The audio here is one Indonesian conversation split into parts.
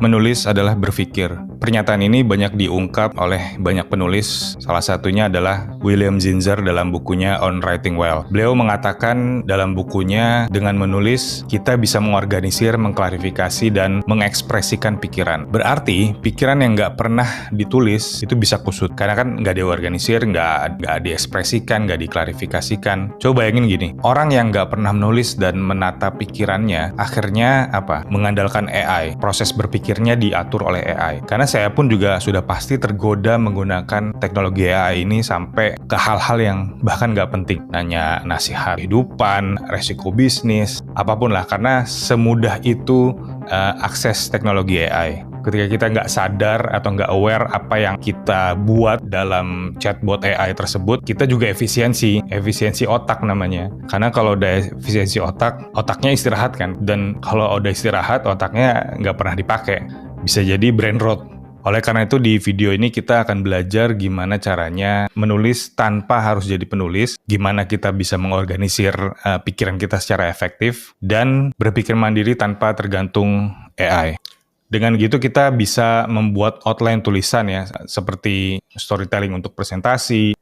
Menulis adalah berpikir. Pernyataan ini banyak diungkap oleh banyak penulis, salah satunya adalah William Zinsser dalam bukunya On Writing Well. Beliau mengatakan dalam bukunya, dengan menulis, kita bisa mengorganisir, mengklarifikasi, dan mengekspresikan pikiran. Berarti, pikiran yang nggak pernah ditulis, itu bisa kusut. Karena kan nggak diorganisir, nggak diekspresikan, nggak diklarifikasikan. Coba bayangin gini, orang yang nggak pernah menulis dan menata pikirannya, akhirnya apa? Mengandalkan AI. Proses berpikirnya diatur oleh AI. Karena saya pun juga sudah pasti tergoda menggunakan teknologi AI ini sampai ke hal-hal yang bahkan nggak penting. Nanya nasihat kehidupan, resiko bisnis, apapun lah. Karena semudah itu akses teknologi AI. Ketika kita nggak sadar atau nggak aware apa yang kita buat dalam chatbot AI tersebut, kita juga efisiensi otak namanya. Karena kalau udah efisiensi otaknya istirahat kan. Dan kalau udah istirahat, otaknya nggak pernah dipakai. Bisa jadi brain rot. Oleh karena itu di video ini kita akan belajar gimana caranya menulis tanpa harus jadi penulis, gimana kita bisa mengorganisir pikiran kita secara efektif, dan berpikir mandiri tanpa tergantung AI. Dengan gitu kita bisa membuat outline tulisan ya, seperti storytelling untuk presentasi,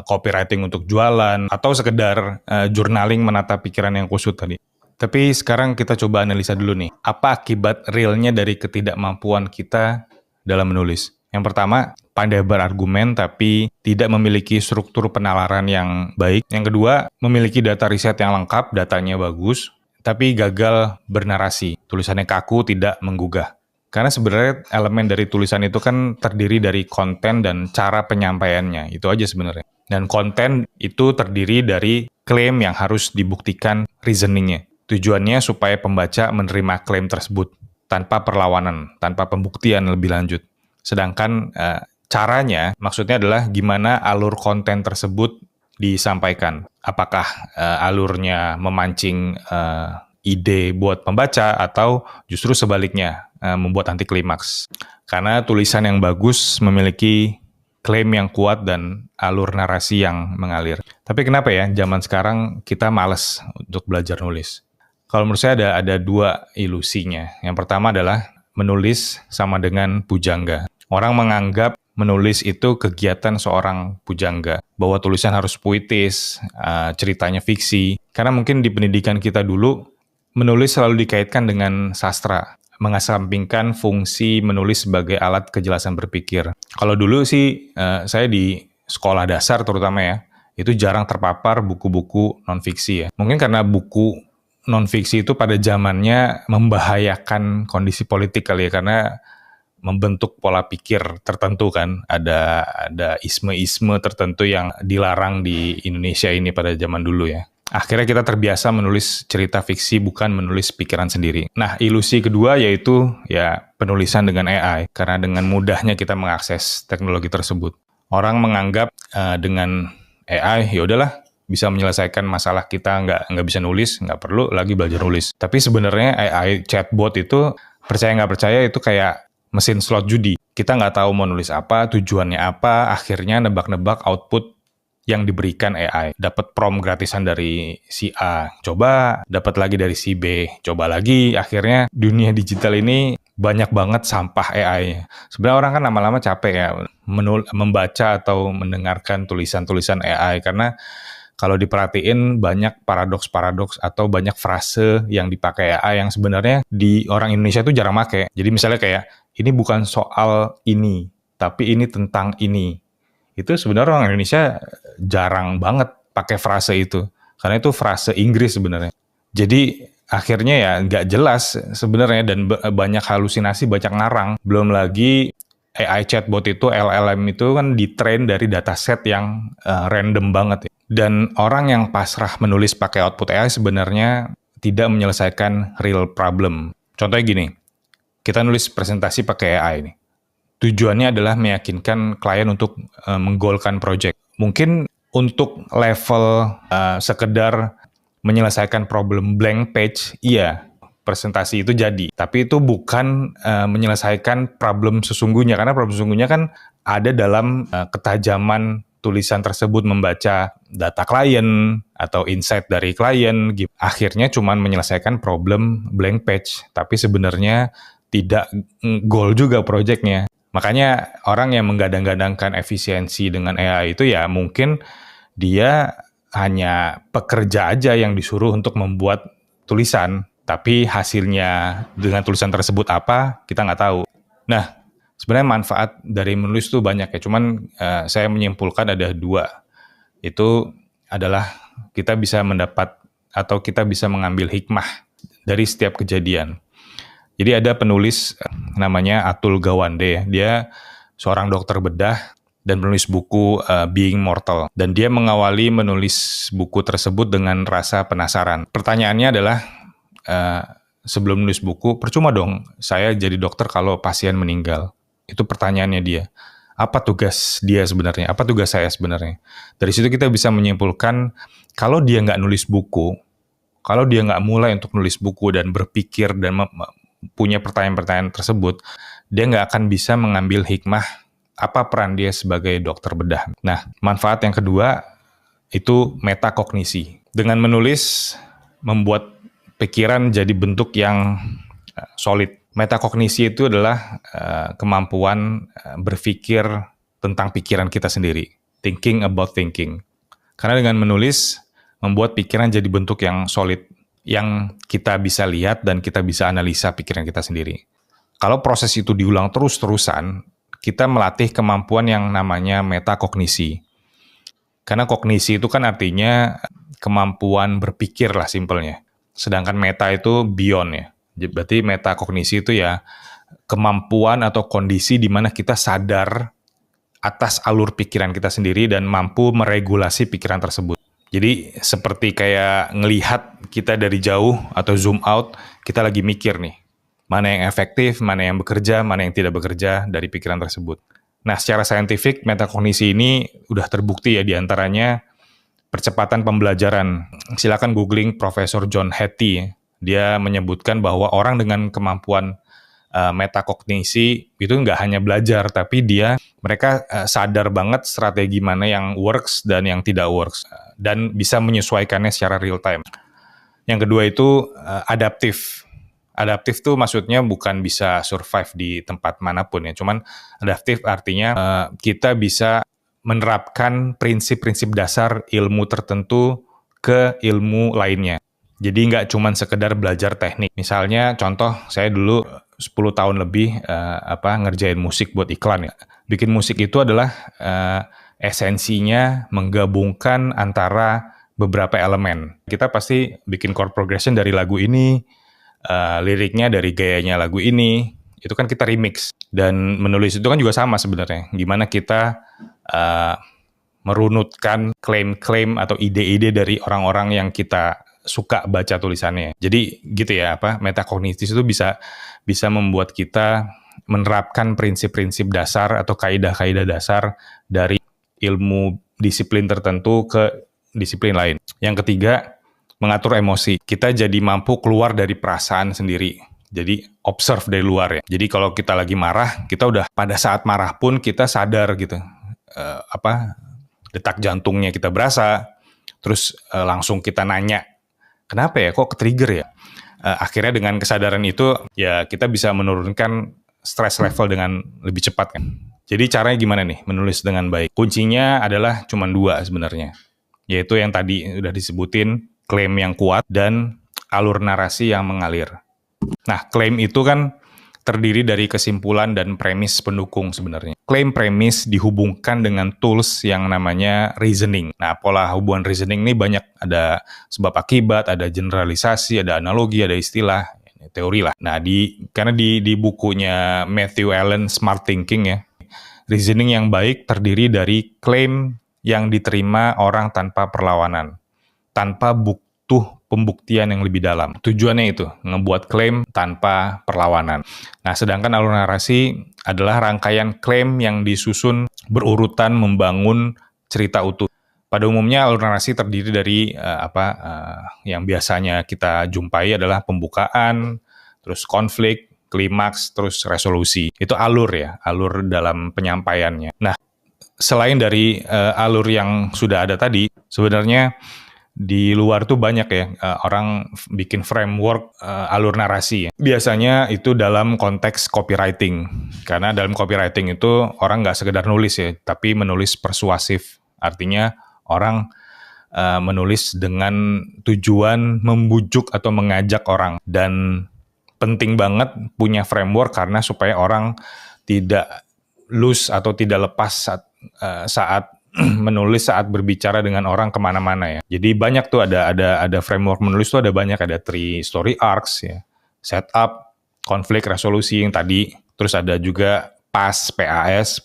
copywriting untuk jualan, atau sekedar journaling menata pikiran yang kusut tadi. Tapi sekarang kita coba analisa dulu nih, apa akibat realnya dari ketidakmampuan kita dalam menulis. Yang pertama, pandai berargumen tapi tidak memiliki struktur penalaran yang baik. Yang kedua, memiliki data riset yang lengkap, datanya bagus, tapi gagal bernarasi. Tulisannya kaku, tidak menggugah. Karena sebenarnya elemen dari tulisan itu kan terdiri dari konten dan cara penyampaiannya. Itu aja sebenarnya. Dan konten itu terdiri dari klaim yang harus dibuktikan reasoningnya. Tujuannya supaya pembaca menerima klaim tersebut tanpa perlawanan, tanpa pembuktian lebih lanjut. Sedangkan caranya maksudnya adalah gimana alur konten tersebut disampaikan. Apakah alurnya memancing ide buat pembaca atau justru sebaliknya membuat anti klimaks. Karena tulisan yang bagus memiliki klaim yang kuat dan alur narasi yang mengalir. Tapi kenapa ya zaman sekarang kita malas untuk belajar nulis? Kalau menurut saya ada dua ilusinya. Yang pertama adalah menulis sama dengan pujangga. Orang menganggap menulis itu kegiatan seorang pujangga. Bahwa tulisan harus puitis, ceritanya fiksi. Karena mungkin di pendidikan kita dulu, menulis selalu dikaitkan dengan sastra, mengesampingkan fungsi menulis sebagai alat kejelasan berpikir. Kalau dulu sih, saya di sekolah dasar terutama ya, itu jarang terpapar buku-buku non-fiksi ya. Mungkin karena buku non-fiksi itu pada zamannya membahayakan kondisi politik kali ya, karena membentuk pola pikir tertentu kan. Ada isme-isme tertentu yang dilarang di Indonesia ini pada zaman dulu ya. Akhirnya kita terbiasa menulis cerita fiksi, bukan menulis pikiran sendiri. Nah, ilusi kedua yaitu ya penulisan dengan AI. Karena dengan mudahnya kita mengakses teknologi tersebut. Orang menganggap dengan AI, ya udahlah, bisa menyelesaikan masalah kita, nggak bisa nulis, nggak perlu lagi belajar nulis. Tapi sebenarnya AI chatbot itu, percaya nggak percaya, itu kayak mesin slot judi. Kita nggak tahu mau nulis apa, tujuannya apa, akhirnya nebak-nebak output yang diberikan AI. Dapat prompt gratisan dari si A, coba dapat lagi dari si B, coba lagi. Akhirnya dunia digital ini banyak banget sampah AI-nya. Sebenarnya orang kan lama-lama capek ya membaca atau mendengarkan tulisan-tulisan AI, karena kalau diperhatiin banyak paradoks-paradoks atau banyak frase yang dipakai AI yang sebenarnya di orang Indonesia itu jarang pakai. Jadi misalnya kayak, ini bukan soal ini, tapi ini tentang ini. Itu sebenarnya orang Indonesia jarang banget pakai frase itu. Karena itu frase Inggris sebenarnya. Jadi akhirnya ya nggak jelas sebenarnya, dan banyak halusinasi, banyak ngarang. Belum lagi AI chatbot itu, LLM itu kan ditrain dari dataset yang random banget ya. Dan orang yang pasrah menulis pakai output AI sebenarnya tidak menyelesaikan real problem. Contohnya gini, kita nulis presentasi pakai AI nih. Tujuannya adalah meyakinkan klien untuk menggolkan project. Mungkin untuk level sekedar menyelesaikan problem blank page, iya, presentasi itu jadi. Tapi itu bukan menyelesaikan problem sesungguhnya, karena problem sesungguhnya kan ada dalam ketajaman tulisan tersebut, membaca data klien atau insight dari klien. Akhirnya cuma menyelesaikan problem blank page, tapi sebenarnya tidak goal juga projectnya. Makanya orang yang menggadang-gadangkan efisiensi dengan AI itu ya mungkin dia hanya pekerja aja yang disuruh untuk membuat tulisan, tapi hasilnya dengan tulisan tersebut apa, kita nggak tahu. Nah, sebenarnya manfaat dari menulis tuh banyak ya, cuman saya menyimpulkan ada 2. Itu adalah kita bisa mendapat atau kita bisa mengambil hikmah dari setiap kejadian. Jadi ada penulis namanya Atul Gawande, dia seorang dokter bedah dan menulis buku Being Mortal. Dan dia mengawali menulis buku tersebut dengan rasa penasaran. Pertanyaannya adalah, sebelum menulis buku, percuma dong saya jadi dokter kalau pasien meninggal. Itu pertanyaannya dia. Apa tugas dia sebenarnya? Apa tugas saya sebenarnya? Dari situ kita bisa menyimpulkan, kalau dia nggak nulis buku, kalau dia nggak mulai untuk nulis buku dan berpikir dan punya pertanyaan-pertanyaan tersebut, dia nggak akan bisa mengambil hikmah apa peran dia sebagai dokter bedah. Nah, manfaat yang kedua itu metakognisi. Dengan menulis, membuat pikiran jadi bentuk yang solid. Metakognisi itu adalah kemampuan berpikir tentang pikiran kita sendiri. Thinking about thinking. Karena dengan menulis, membuat pikiran jadi bentuk yang solid, yang kita bisa lihat dan kita bisa analisa pikiran kita sendiri. Kalau proses itu diulang terus-terusan, kita melatih kemampuan yang namanya metakognisi. Karena kognisi itu kan artinya kemampuan berpikir lah simpelnya. Sedangkan meta itu beyond ya. Berarti metakognisi itu ya kemampuan atau kondisi di mana kita sadar atas alur pikiran kita sendiri dan mampu meregulasi pikiran tersebut. Jadi seperti kayak ngelihat kita dari jauh atau zoom out, kita lagi mikir nih, mana yang efektif, mana yang bekerja, mana yang tidak bekerja dari pikiran tersebut. Nah, secara saintifik, metakognisi ini udah terbukti ya diantaranya percepatan pembelajaran. Silakan googling Profesor John Hattie. Dia menyebutkan bahwa orang dengan kemampuan metakognisi itu nggak hanya belajar, tapi mereka sadar banget strategi mana yang works dan yang tidak works, dan bisa menyesuaikannya secara real time. Yang kedua itu adaptif. Adaptif tuh maksudnya bukan bisa survive di tempat manapun ya, cuman adaptif artinya kita bisa menerapkan prinsip-prinsip dasar ilmu tertentu ke ilmu lainnya. Jadi nggak cuman sekedar belajar teknik. Misalnya contoh, saya dulu 10 tahun lebih ngerjain musik buat iklan ya. Bikin musik itu adalah esensinya menggabungkan antara beberapa elemen. Kita pasti bikin chord progression dari lagu ini, liriknya dari gayanya lagu ini, itu kan kita remix. Dan menulis itu kan juga sama sebenarnya. Gimana kita merunutkan klaim-klaim atau ide-ide dari orang-orang yang kita suka baca tulisannya. Jadi gitu ya, metakognisi itu bisa membuat kita menerapkan prinsip-prinsip dasar atau kaidah-kaidah dasar dari ilmu disiplin tertentu ke disiplin lain. Yang ketiga, mengatur emosi. Kita jadi mampu keluar dari perasaan sendiri. Jadi observe dari luar ya. Jadi kalau kita lagi marah, kita udah pada saat marah pun kita sadar gitu. Detak jantungnya kita berasa. Terus langsung kita nanya, kenapa ya kok ke-trigger ya? Akhirnya dengan kesadaran itu ya kita bisa menurunkan stress level dengan lebih cepat kan. Jadi caranya gimana nih menulis dengan baik? Kuncinya adalah cuma 2 sebenarnya. Yaitu yang tadi udah disebutin, klaim yang kuat dan alur narasi yang mengalir. Nah, klaim itu kan terdiri dari kesimpulan dan premis pendukung sebenarnya. Klaim premis dihubungkan dengan tools yang namanya reasoning. Nah, pola hubungan reasoning ini banyak, ada sebab akibat, ada generalisasi, ada analogi, ada istilah, teori lah. Nah, karena di bukunya Matthew Allen Smart Thinking ya, reasoning yang baik terdiri dari klaim yang diterima orang tanpa perlawanan, tanpa butuh pembuktian yang lebih dalam. Tujuannya itu, ngebuat klaim tanpa perlawanan. Nah, sedangkan alur narasi adalah rangkaian klaim yang disusun berurutan membangun cerita utuh. Pada umumnya alur narasi terdiri dari yang biasanya kita jumpai adalah pembukaan, terus konflik, klimaks, terus resolusi. Itu alur ya, alur dalam penyampaiannya. Nah, selain dari alur yang sudah ada tadi, sebenarnya Di luar tuh banyak ya orang bikin framework alur narasi ya. Biasanya itu dalam konteks copywriting. Karena dalam copywriting itu orang nggak sekedar nulis ya, tapi menulis persuasif. Artinya orang menulis dengan tujuan membujuk atau mengajak orang. Dan penting banget punya framework karena supaya orang tidak loose atau tidak lepas saat menulis, saat berbicara dengan orang kemana-mana ya. Jadi banyak tuh ada framework menulis tuh ada banyak, ada 3 story arcs ya, setup, konflik, resolusi yang tadi, terus ada juga PAS,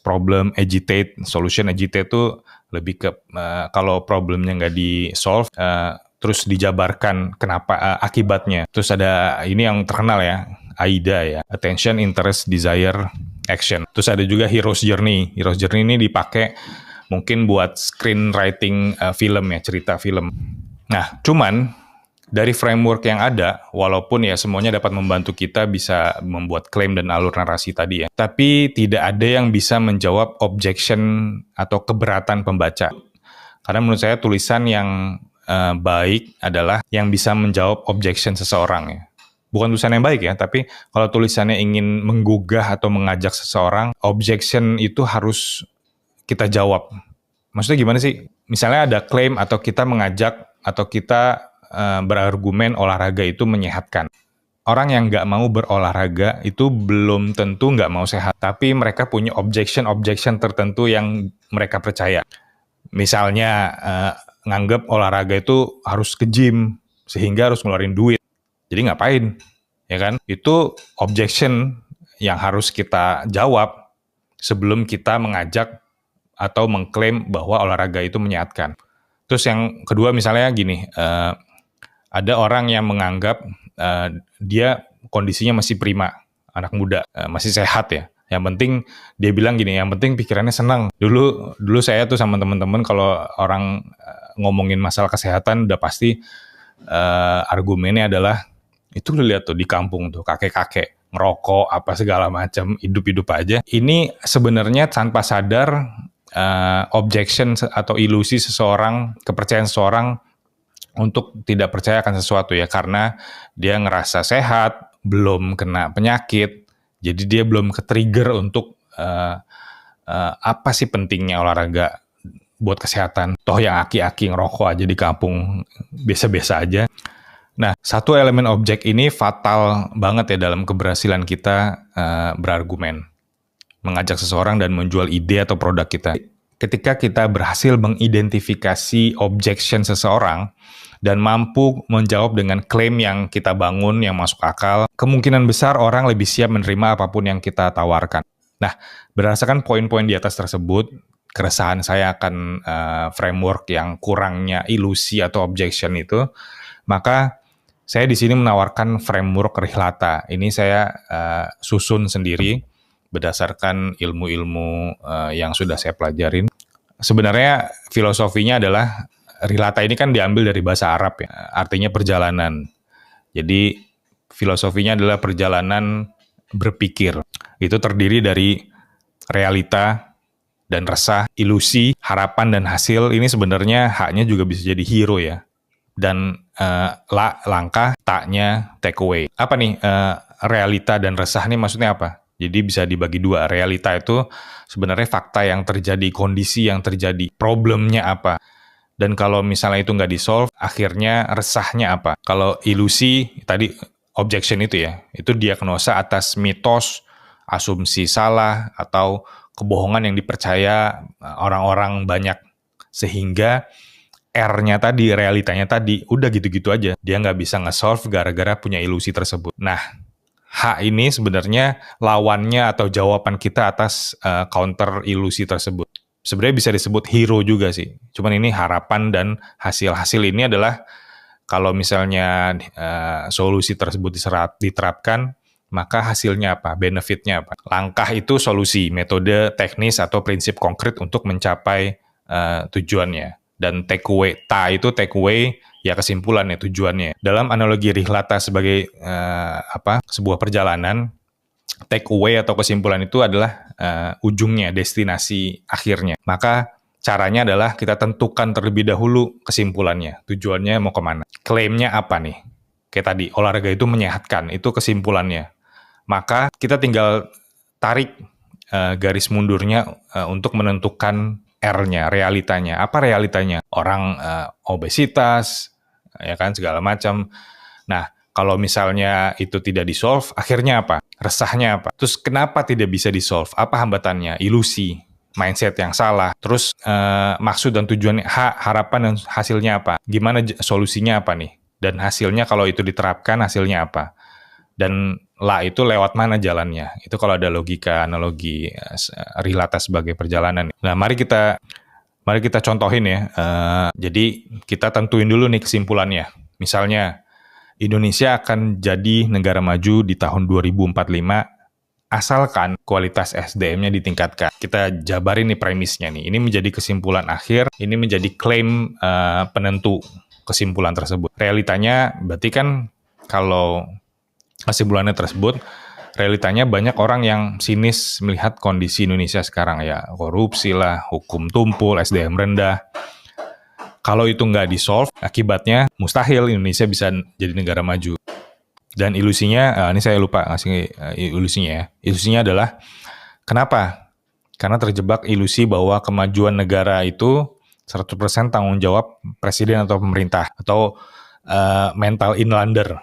problem, agitate, solution. Agitate tuh lebih ke kalau problemnya nggak di solve, terus dijabarkan kenapa akibatnya. Terus ada ini yang terkenal ya, AIDA ya, attention, interest, desire, action. Terus ada juga hero's journey. Hero's journey ini dipakai mungkin buat screenwriting film ya, cerita film. Nah, cuman dari framework yang ada, walaupun ya semuanya dapat membantu kita bisa membuat klaim dan alur narasi tadi ya, tapi tidak ada yang bisa menjawab objection atau keberatan pembaca. Karena menurut saya tulisan yang baik adalah yang bisa menjawab objection seseorang ya. Bukan tulisan yang baik ya, tapi kalau tulisannya ingin menggugah atau mengajak seseorang, objection itu harus kita jawab. Maksudnya gimana sih? Misalnya ada klaim atau kita mengajak atau kita berargumen olahraga itu menyehatkan. Orang yang nggak mau berolahraga itu belum tentu nggak mau sehat, tapi mereka punya objection tertentu yang mereka percaya. Misalnya nganggap olahraga itu harus ke gym, sehingga harus ngeluarin duit. Jadi ngapain? Ya kan? Itu objection yang harus kita jawab sebelum kita mengajak atau mengklaim bahwa olahraga itu menyehatkan. Terus yang kedua misalnya gini, ada orang yang menganggap dia kondisinya masih prima, anak muda, masih sehat ya. Yang penting dia bilang gini, yang penting pikirannya senang. Dulu saya tuh sama teman-teman kalau orang ngomongin masalah kesehatan udah pasti argumennya adalah itu lu lihat tuh di kampung tuh kakek-kakek ngerokok apa segala macam, hidup-hidup aja. Ini sebenarnya tanpa sadar objection atau ilusi seseorang, kepercayaan seseorang untuk tidak percaya akan sesuatu ya, karena dia ngerasa sehat, belum kena penyakit, jadi dia belum ke-trigger untuk apa sih pentingnya olahraga buat kesehatan. Toh yang aki-aki ngerokok aja di kampung biasa-biasa aja. Nah, satu elemen objek ini fatal banget ya dalam keberhasilan kita berargumen, mengajak seseorang dan menjual ide atau produk kita. Ketika kita berhasil mengidentifikasi objection seseorang dan mampu menjawab dengan klaim yang kita bangun, yang masuk akal, kemungkinan besar orang lebih siap menerima apapun yang kita tawarkan. Nah, berdasarkan poin-poin di atas tersebut, keresahan saya akan framework yang kurangnya ilusi atau objection itu, maka saya di sini menawarkan framework Rihlata. Ini saya susun sendiri berdasarkan ilmu-ilmu yang sudah saya pelajarin. Sebenarnya filosofinya adalah Rihlata ini kan diambil dari bahasa Arab ya, artinya perjalanan. Jadi filosofinya adalah perjalanan berpikir. Itu terdiri dari realita dan resah, ilusi, harapan dan hasil. Ini sebenarnya haknya juga bisa jadi hero ya. Dan langkah, taknya, take away. Apa nih realita dan resah nih maksudnya apa? Jadi bisa dibagi dua. Realita itu sebenarnya fakta yang terjadi, kondisi yang terjadi, problemnya apa. Dan kalau misalnya itu nggak di-solve, akhirnya resahnya apa. Kalau ilusi, tadi objection itu ya, itu diagnosa atas mitos, asumsi salah, atau kebohongan yang dipercaya orang-orang banyak. Sehingga R-nya tadi, realitanya tadi, udah gitu-gitu aja. Dia nggak bisa nge-solve gara-gara punya ilusi tersebut. Nah, H ini sebenarnya lawannya atau jawaban kita atas counter ilusi tersebut. Sebenarnya bisa disebut hero juga sih. Cuman ini harapan dan hasil-hasil ini adalah kalau misalnya solusi tersebut diterapkan, maka hasilnya apa? Benefitnya apa? Langkah itu solusi, metode, teknis, atau prinsip konkret untuk mencapai tujuannya. Dan take away, itu take away, ya kesimpulan ya tujuannya. Dalam analogi Rihlata sebagai sebuah perjalanan, take away atau kesimpulan itu adalah ujungnya, destinasi akhirnya. Maka Caranya adalah kita tentukan terlebih dahulu kesimpulannya, tujuannya mau kemana. Klaimnya apa nih? Kayak tadi, olahraga itu menyehatkan, itu kesimpulannya. Maka kita tinggal tarik garis mundurnya untuk menentukan R-nya, realitanya. Apa realitanya? Orang obesitas, ya kan, segala macam. Nah, kalau misalnya itu tidak di-solve, akhirnya apa? Resahnya apa? Terus kenapa tidak bisa di-solve? Apa hambatannya? Ilusi, mindset yang salah. Terus maksud dan tujuan, harapan dan hasilnya apa? Gimana solusinya apa nih? Dan hasilnya kalau itu diterapkan, hasilnya apa? Dan itu lewat mana jalannya? Itu kalau ada logika, analogi, relata sebagai perjalanan. Nah, mari kita contohin ya. Jadi kita tentuin dulu nih kesimpulannya. Misalnya, Indonesia akan jadi negara maju di tahun 2045 asalkan kualitas SDM-nya ditingkatkan. Kita jabarin nih premisnya nih. Ini menjadi kesimpulan akhir, ini menjadi klaim penentu kesimpulan tersebut. Realitanya berarti kan kalau kesimpulannya tersebut, realitanya banyak orang yang sinis melihat kondisi Indonesia sekarang ya. Korupsi lah, hukum tumpul, SDM rendah. Kalau itu nggak di-solve, akibatnya mustahil Indonesia bisa jadi negara maju. Dan ilusinya, ini saya lupa ngasih ilusinya ya. Ilusinya adalah, kenapa? Karena terjebak ilusi bahwa kemajuan negara itu 100% tanggung jawab presiden atau pemerintah. Atau mental inlander.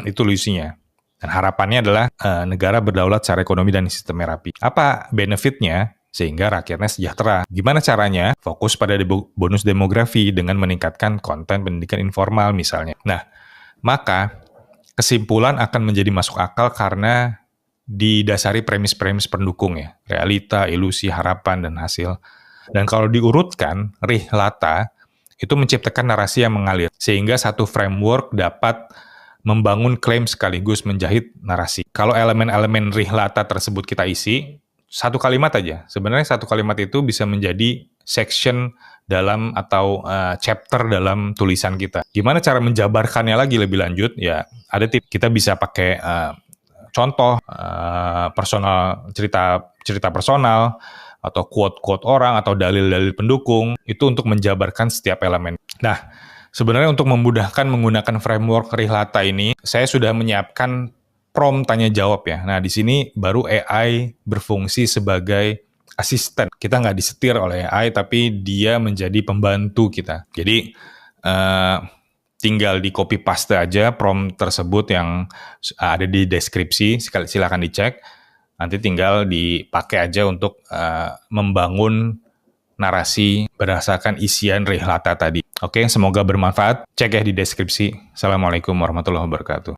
Itu ilusinya. Dan harapannya adalah negara berdaulat secara ekonomi dan sistemnya rapi. Apa benefitnya? Sehingga rakyatnya sejahtera. Gimana caranya? Fokus pada bonus demografi dengan meningkatkan konten pendidikan informal misalnya. Nah, maka kesimpulan akan menjadi masuk akal karena didasari premis-premis pendukung ya. Realita, ilusi, harapan, dan hasil. Dan kalau diurutkan, rihlata itu menciptakan narasi yang mengalir. Sehingga satu framework dapat membangun klaim sekaligus menjahit narasi. Kalau elemen-elemen rihlata tersebut kita isi, satu kalimat aja. Sebenarnya satu kalimat itu bisa menjadi section dalam atau chapter dalam tulisan kita. Gimana cara menjabarkannya lagi lebih lanjut? Ya, ada tips. Kita bisa pakai contoh personal, cerita personal, atau quote-quote orang, atau dalil-dalil pendukung, itu untuk menjabarkan setiap elemen. Nah, sebenarnya untuk memudahkan menggunakan framework rihlata ini, saya sudah menyiapkan prompt tanya jawab ya. Nah, di sini baru AI berfungsi sebagai asisten. Kita nggak disetir oleh AI, tapi dia menjadi pembantu kita. Jadi, tinggal di copy paste aja prompt tersebut yang ada di deskripsi, silakan dicek. Nanti tinggal dipakai aja untuk membangun narasi berdasarkan isian rihlata tadi. Oke, semoga bermanfaat. Cek ya di deskripsi. Assalamualaikum warahmatullahi wabarakatuh.